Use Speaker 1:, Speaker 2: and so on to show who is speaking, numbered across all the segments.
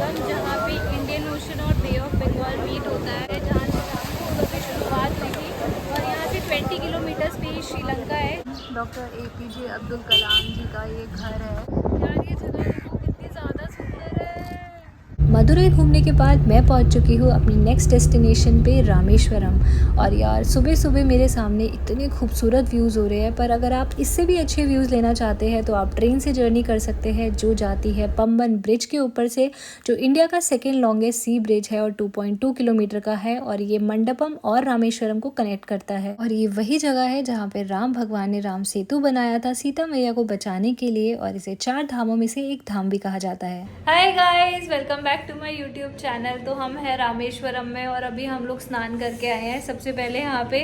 Speaker 1: संगम, जहाँ पे Indian ocean और बे ऑफ बंगाल मीट होता है, जहाँ से राम की शुरुआत हुई थी। और यहाँ से 20 किलोमीटर्स पे ही श्रीलंका है। डॉक्टर APJ अब्दुल कलाम जी का ये घर है। यार ये जगह देखो कितनी ज़्यादा सुंदर है। मदुरई घूमने के बाद मैं पहुंच चुकी हूँ अपनी नेक्स्ट डेस्टिनेशन पे, रामेश्वरम। और यार सुबह सुबह मेरे सामने इतने खूबसूरत व्यूज़ हो रहे हैं, पर अगर आप इससे भी अच्छे व्यूज़ लेना चाहते हैं तो आप ट्रेन से जर्नी कर सकते हैं, जो जाती है पम्बन ब्रिज के ऊपर से, जो इंडिया का सेकेंड लॉन्गेस्ट सी ब्रिज है और 2.2 किलोमीटर का है। और ये मंडपम और रामेश्वरम को कनेक्ट करता है। और ये वही जगह है जहाँ पे राम भगवान ने राम सेतु बनाया था सीता मैया को बचाने के लिए, और इसे 4 धामों में से एक धाम भी कहा जाता है। Hi guys, welcome back to my YouTube channel. तो हम हैं रामेश्वरम में और अभी हम लोग स्नान करके आए हैं। सबसे पहले यहाँ पे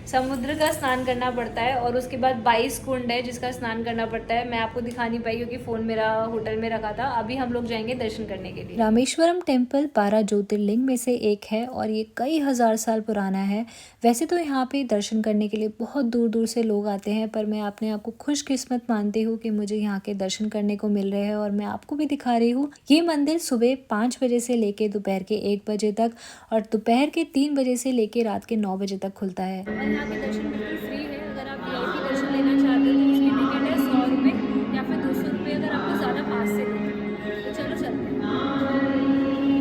Speaker 1: समुद्र का स्नान करना पड़ता है और उसके बाद 22 कुंड है जिसका स्नान करना पड़ता है। मैं आपको दिखा नहीं पाई क्योंकि फ़ोन मेरा होटल में रखा था। अभी हम लोग जाएंगे दर्शन करने के लिए। रामेश्वरम टेम्पल 12 ज्योतिर्लिंग में से एक है और ये कई हजार साल पुराना है। वैसे तो यहाँ पे दर्शन करने के लिए बहुत दूर दूर से लोग आते हैं, पर मैं अपने आप को खुशकिस्मत मानती हूँ कि मुझे यहाँ के दर्शन करने को मिल रहे हैं। और मैं आपको भी दिखा रही हूँ। ये मंदिर सुबह 5 बजे से लेके दोपहर के 1 बजे तक और दोपहर के 3 बजे से लेके रात के 9 बजे तक खुलता है। और यहाँ के दर्शन बिल्कुल फ्री है। अगर आप VIP दर्शन लेना चाहते हो तो उसकी टिकट है 100 रुपये या फिर 200 रुपये अगर आपको ज़्यादा पास से लेना है। तो चलो चलते हैं।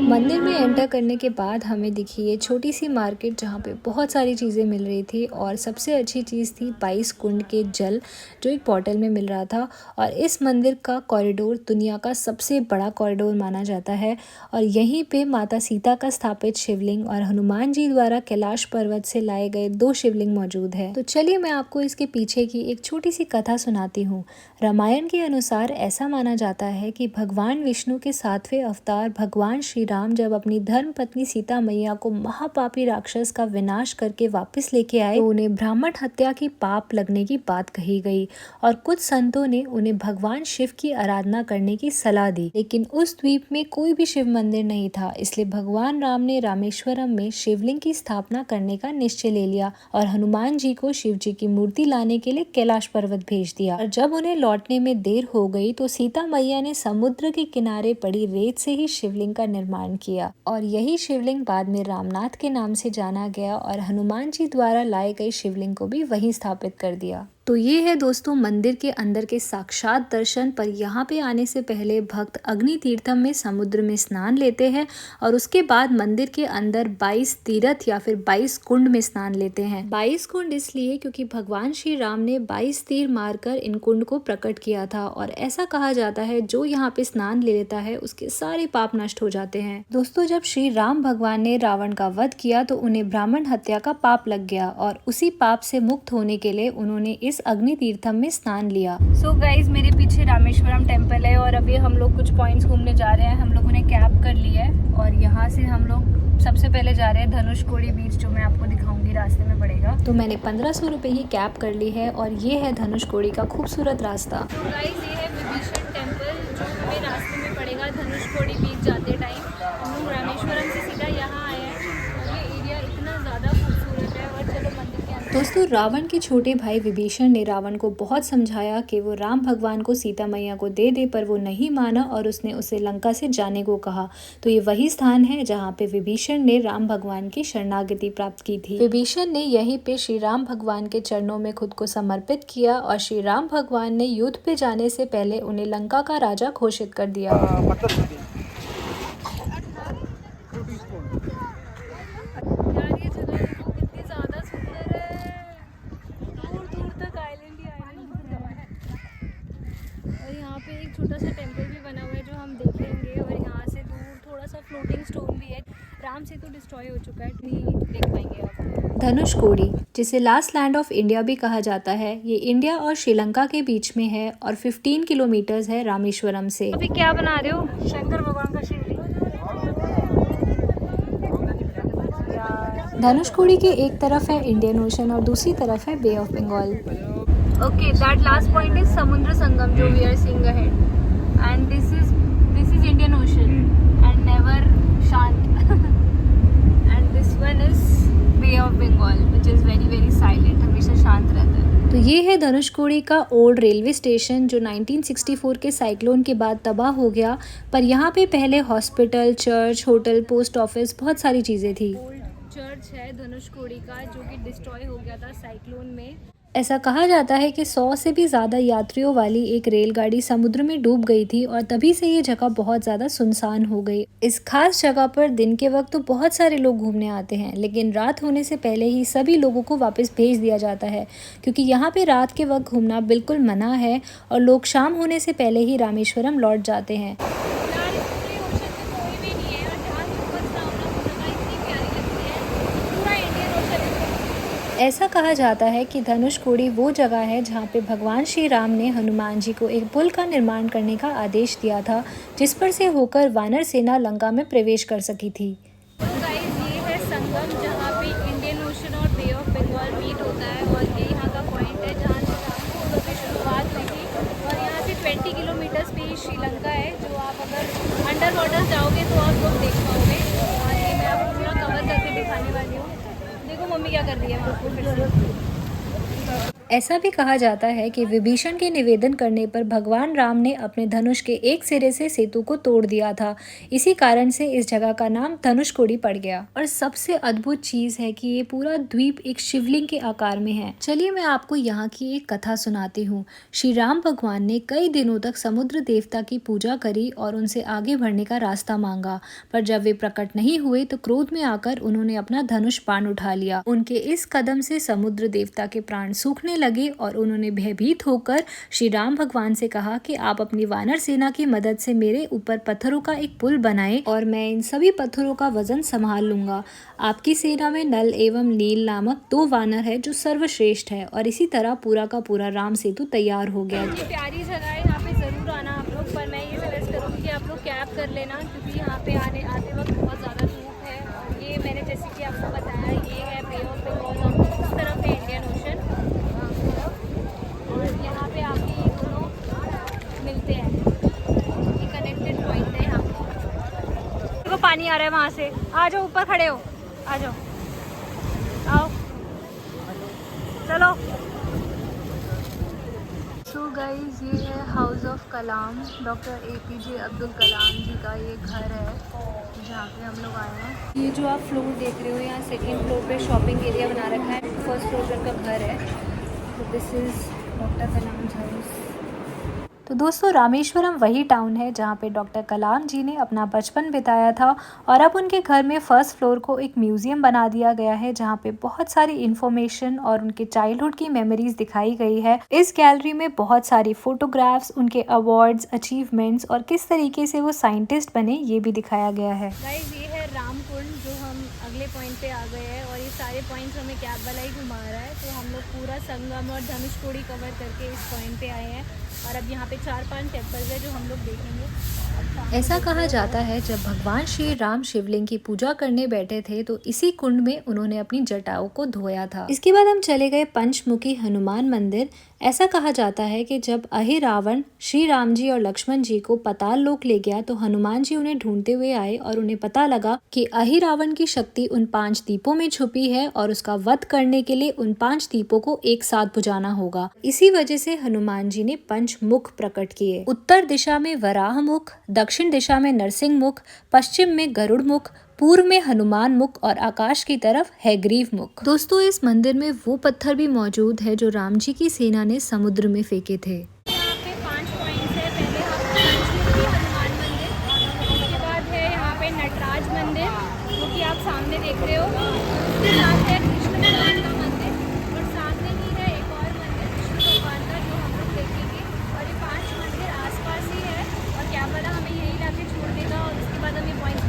Speaker 1: मंदिर में एंटर करने के बाद हमें दिखी ये छोटी सी मार्केट जहाँ पे बहुत सारी चीज़ें मिल रही थी। और सबसे अच्छी चीज़ थी 22 कुंड के जल, जो एक बॉटल में मिल रहा था। और इस मंदिर का कॉरिडोर दुनिया का सबसे बड़ा कॉरिडोर माना जाता है। और यहीं पे माता सीता का स्थापित शिवलिंग और हनुमान जी द्वारा कैलाश पर्वत से लाए गए 2 शिवलिंग मौजूद है। तो चलिए मैं आपको इसके पीछे की एक छोटी सी कथा सुनाती हूँ। रामायण के अनुसार ऐसा माना जाता है कि भगवान विष्णु के 7वें अवतार भगवान श्री राम जब अपनी धर्म पत्नी सीता मैया को महापापी राक्षस का विनाश करके वापस लेके आए, तो उन्हें ब्राह्मण हत्या की पाप लगने की बात कही गई। और कुछ संतों ने उन्हें भगवान शिव की आराधना करने की सलाह दी, लेकिन उस द्वीप में कोई भी शिव मंदिर नहीं था। इसलिए भगवान राम ने रामेश्वरम में शिवलिंग की स्थापना करने का निश्चय ले लिया और हनुमान जी को शिव जी की मूर्ति लाने के लिए कैलाश पर्वत भेज दिया। और जब उन्हें लौटने में देर हो गई तो सीता मैया ने समुद्र के किनारे पड़ी रेत से ही शिवलिंग का निर्माण किया। और यही शिवलिंग बाद में रामनाथ के नाम से जाना गया और हनुमान जी द्वारा लाए गए शिवलिंग को भी वहीं स्थापित कर दिया। तो ये है दोस्तों मंदिर के अंदर के साक्षात दर्शन। पर यहाँ पे आने से पहले भक्त अग्नि तीर्थम में समुद्र में स्नान लेते हैं और उसके बाद मंदिर के अंदर 22 तीर्थ या फिर 22 कुंड में स्नान लेते हैं। 22 कुंड इसलिए क्योंकि भगवान श्री राम ने 22 तीर मारकर इन कुंड को प्रकट किया था। और ऐसा कहा जाता है जो यहाँ पे स्नान ले लेता है उसके सारे पाप नष्ट हो जाते हैं। दोस्तों, जब श्री राम भगवान ने रावण का वध किया तो उन्हें ब्राह्मण हत्या का पाप लग गया और उसी पाप से मुक्त होने के लिए उन्होंने इस अग्नि तीर्थम में स्नान लिया। सो गाइज, मेरे पीछे रामेश्वरम टेम्पल है और अभी हम लोग कुछ पॉइंट्स घूमने जा रहे हैं। हम लोगों ने कैब कर ली है और यहाँ से हम लोग सबसे पहले जा रहे हैं धनुषकोडी बीच, जो मैं आपको दिखाऊंगी रास्ते में पड़ेगा। तो मैंने 1500 रुपये ही कैब कर ली है और ये है धनुषकोडी का खूबसूरत रास्ता। तो गाइज, ये है विभीषण टेम्पल जो हमें रास्ते में पड़ेगा धनुषकोडी बीच जाते टाइम। हम लोग रामेश्वरम से सीधा यहाँ आए हैं और ये एरिया इतना ज़्यादा खूबसूरत है। और चलो मंदिर के अंदर। दोस्तों, रावण के छोटे भाई विभीषण ने रावण को बहुत समझाया कि वो राम भगवान को सीता मैया को दे दे, पर वो नहीं माना और उसने उसे लंका से जाने को कहा। तो ये वही स्थान है जहाँ पे विभीषण ने राम भगवान की शरणागति प्राप्त की थी। विभीषण ने यहीं पे श्री राम भगवान के चरणों में खुद को समर्पित किया और श्री राम भगवान ने युद्ध पे जाने से पहले उन्हें लंका का राजा घोषित कर दिया। छोटा सा टेम्पल भी बना हुआ है जो हम देखेंगे और यहाँ से दूर थोड़ा सा फ्लोटिंग स्टोन भी है। राम से तो डिस्ट्रॉय हो चुका है, नहीं देख पाएंगे आप। धनुषकोडी, जिसे लास्ट लैंड ऑफ इंडिया भी कहा जाता है, ये इंडिया और श्रीलंका के बीच में है और 15 किलोमीटर्स है रामेश्वरम से। अभी क्या बना रहे हो? शंकर भगवान का शिवलिंग। धनुषकोडी के एक तरफ है इंडियन ओशन और दूसरी तरफ है bay of Bengal. Okay, that last point is समुद्र संगम जो we are seeing ahead, and this is Indian Ocean and never शांत and this one is Bay of Bengal which is very very silent, हमेशा शांत रहता है। तो ये है है धनुषकोडी का ओल्ड रेलवे स्टेशन जो 1964 के साइक्लोन के बाद तबाह हो गया, पर यहाँ पे पहले hospital, church, hotel, post office, बहुत सारी चीज़ें थी। ओल्ड चर्च है धनुषकोडी का जो कि डिस्ट्रॉय हो गया था साइक्लोन में। ऐसा कहा जाता है कि 100 से भी ज़्यादा यात्रियों वाली एक रेलगाड़ी समुद्र में डूब गई थी और तभी से ये जगह बहुत ज़्यादा सुनसान हो गई। इस खास जगह पर दिन के वक्त तो बहुत सारे लोग घूमने आते हैं, लेकिन रात होने से पहले ही सभी लोगों को वापस भेज दिया जाता है, क्योंकि यहाँ पे रात के वक्त घूमना बिल्कुल मना है और लोग शाम होने से पहले ही रामेश्वरम लौट जाते हैं। ऐसा कहा जाता है कि धनुषकोडी वो जगह है जहाँ पे भगवान श्री राम ने हनुमान जी को एक पुल का निर्माण करने का आदेश दिया था, जिस पर से होकर वानर सेना लंका में प्रवेश कर सकी थी। तो गाइस, ये है संगम जहाँ पे इंडियन ओशन और बे ऑफ बंगाल मीट होता है और ये यहाँ का पॉइंट है जहाँ से राम की शुरुआत हुई थी और यहाँ से 20 किलोमीटर पे श्रीलंका है, जो आप अगर अंडर वाटर जाओगे तो आप लोग देख पाओगे। और ये मैं आपको पूरा कवर करके दिखाने वाली हूँ। देखो मम्मी क्या कर रही है। ऐसा भी कहा जाता है कि विभीषण के निवेदन करने पर भगवान राम ने अपने धनुष के एक सिरे से सेतु को तोड़ दिया था। इसी कारण से इस जगह का नाम धनुषकोडी पड़ गया। और सबसे अद्भुत चीज है कि ये पूरा द्वीप एक शिवलिंग के आकार में है। चलिए मैं आपको यहाँ की एक कथा सुनाती हूँ। श्री राम भगवान ने कई दिनों तक समुद्र देवता की पूजा करी और उनसे आगे बढ़ने का रास्ता मांगा, पर जब वे प्रकट नहीं हुए तो क्रोध में आकर उन्होंने अपना धनुष बाण उठा लिया। उनके इस कदम से समुद्र देवता के प्राण सूखने लगे और उन्होंने भयभीत होकर श्री राम भगवान से कहा कि आप अपनी वानर सेना की मदद से मेरे ऊपर पत्थरों का एक पुल बनाएं और मैं इन सभी पत्थरों का वजन संभाल लूंगा। आपकी सेना में नल एवं नील नामक 2 वानर है जो सर्वश्रेष्ठ है। और इसी तरह पूरा का पूरा राम सेतु तैयार हो गया। ये प्यारी जगह है, यहाँ पे जरूर आना आप लोग, पर मैं ये सजेस्ट करूँगी कि आप लोग कैब कर लेना, क्योंकि यहाँ पे आते वक्त बहुत ज़्यादा धूप है। और ये मैंने जैसे कि आपको बताया, ये है बे ऑफ बंगाल और उस तरफ है इंडियन ओशन। यहाँ पे आपके ये दोनों मिलते हैं, ये कनेक्टेड पॉइंट है। यहाँ पे देखो पानी आ रहा है वहाँ से। आ जाओ, ऊपर खड़े हो, आ जाओ, आओ, चलो। सो गाइज, ये है house of Kalam, doctor APJ Abdul Kalam ji का ये घर है जहाँ पे हम लोग आए हैं। ये जो आप फ्लोर देख रहे हो, यहाँ सेकेंड फ्लोर पे शॉपिंग एरिया बना रखा है, फर्स्ट फ्लोर का घर है। तो this is doctor Kalam house. तो दोस्तों, रामेश्वरम वही टाउन है जहाँ पे डॉक्टर कलाम जी ने अपना बचपन बिताया था और अब उनके घर में फर्स्ट फ्लोर को एक म्यूज़ियम बना दिया गया है जहाँ पे बहुत सारी इन्फॉर्मेशन और उनके चाइल्डहुड की मेमोरीज दिखाई गई है। इस गैलरी में बहुत सारी फोटोग्राफ्स, उनके अवार्ड्स, अचीवमेंट्स और किस तरीके से वो साइंटिस्ट बने ये भी दिखाया गया है। गाइस, ये है रामकुंड, जो हम अगले पॉइंट पे आ गए हैं और ये सारे पॉइंट्स हमें कैब वाला ही घुमा रहा है। तो हम लोग पूरा संगम और धनुषकोडी कवर करके इस पॉइंट पे आए हैं और अब यहाँ पे 4-5 टेम्पल्स है जो हम लोग देखेंगे। ऐसा कहा जाता है जब भगवान श्री राम शिवलिंग की पूजा करने बैठे थे तो इसी कुंड में उन्होंने अपनी जटाओं को धोया था। इसके बाद हम चले गए पंचमुखी हनुमान मंदिर। ऐसा कहा जाता है कि जब अहिरावण श्री राम जी और लक्ष्मण जी को पाताल लोक ले गया तो हनुमान जी उन्हें ढूंढते हुए आए और उन्हें पता लगा कि अहिरावण की शक्ति उन 5 दीपों में छुपी है और उसका वध करने के लिए उन 5 दीपों को एक साथ बुझाना होगा। इसी वजह से हनुमान जी ने पंचमुख प्रकट किए। उत्तर दिशा में वराह मुख, दक्षिण दिशा में नरसिंह मुख, पश्चिम में गरुड़ मुख, पूर्व में हनुमान मुख और आकाश की तरफ है ग्रीव मुख। दोस्तों, इस मंदिर में वो पत्थर भी मौजूद है जो राम जी की सेना ने समुद्र में फेंके थे। यहाँ पे 5 पॉइंट्स है। पहले पंचमुखी हनुमान मंदिर, उसके बाद है यहाँ पे नटराज मंदिर जो कि आप सामने देख रहे हो, उसके साथ है कृष्ण भगवान का मंदिर और सामने ही है एक और मंदिर कृष्ण भगवान का जो हम लोग देखेंगे। और ये 5 मंदिर आसपास ही है और क्या पता हमें यही लाके छोड़ देगा और उसके बाद हम ये पॉइंट।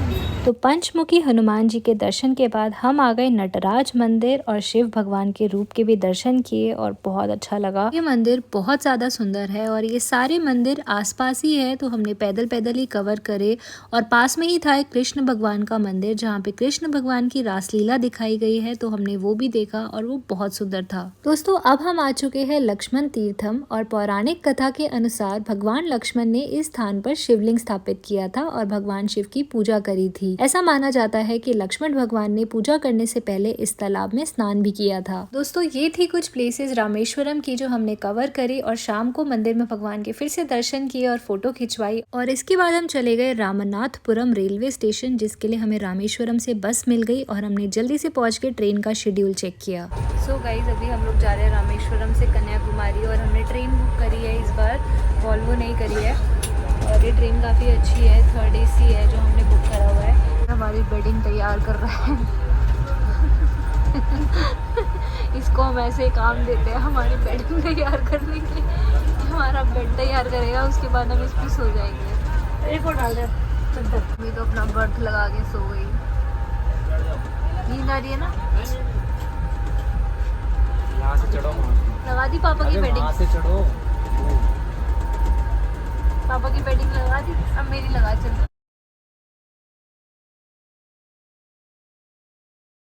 Speaker 1: तो पंचमुखी हनुमान जी के दर्शन के बाद हम आ गए नटराज मंदिर और शिव भगवान के रूप के भी दर्शन किए और बहुत अच्छा लगा। ये मंदिर बहुत ज़्यादा सुंदर है और ये सारे मंदिर आसपास ही है, तो हमने पैदल पैदल ही कवर करे। और पास में ही था एक कृष्ण भगवान का मंदिर जहाँ पे कृष्ण भगवान की रासलीला दिखाई गई है, तो हमने वो भी देखा और वो बहुत सुंदर था। दोस्तों, अब हम आ चुके हैं लक्ष्मण तीर्थम और पौराणिक कथा के अनुसार भगवान लक्ष्मण ने इस स्थान पर शिवलिंग स्थापित किया था और भगवान शिव की पूजा करी थी।
Speaker 2: थी। ऐसा माना जाता है कि लक्ष्मण भगवान ने पूजा करने से पहले इस तालाब में स्नान भी किया था। दोस्तों ये थी कुछ प्लेसेस रामेश्वरम की जो हमने कवर करी और शाम को मंदिर में भगवान के फिर से दर्शन किए और फोटो खिंचवाई। और इसके बाद हम चले गए रामनाथपुरम रेलवे स्टेशन, जिसके लिए हमें रामेश्वरम से बस मिल गई और हमने जल्दी से पहुंच के ट्रेन का शेड्यूल चेक किया।
Speaker 1: सो गाइज अभी हम लोग जा रहे हैं रामेश्वरम से कन्याकुमारी और हमने ट्रेन बुक करी है, इस बार वॉल्वो नहीं करी है। और ये ट्रेन काफ़ी अच्छी है, 3rd AC है जो हमने बुक करा हुआ है। हमारी बेडिंग तैयार कर रहा है इसको हम ऐसे काम देते हैं हमारी बेडिंग तैयार करने के लिए। हमारा बेड तैयार करेगा, उसके बाद हम इस पर सो जाएंगे। रिपोर्ट डाल दे। मैं तो अपना बर्थ लगा के सो गई। नींद आ रही है ना?
Speaker 3: यहाँ से चढ़ो,
Speaker 1: लगा दी पापा की बेडिंग?
Speaker 3: से चढ़ो।
Speaker 1: पापा की बेडिंग लगा दी, अब मेरी लगा चल।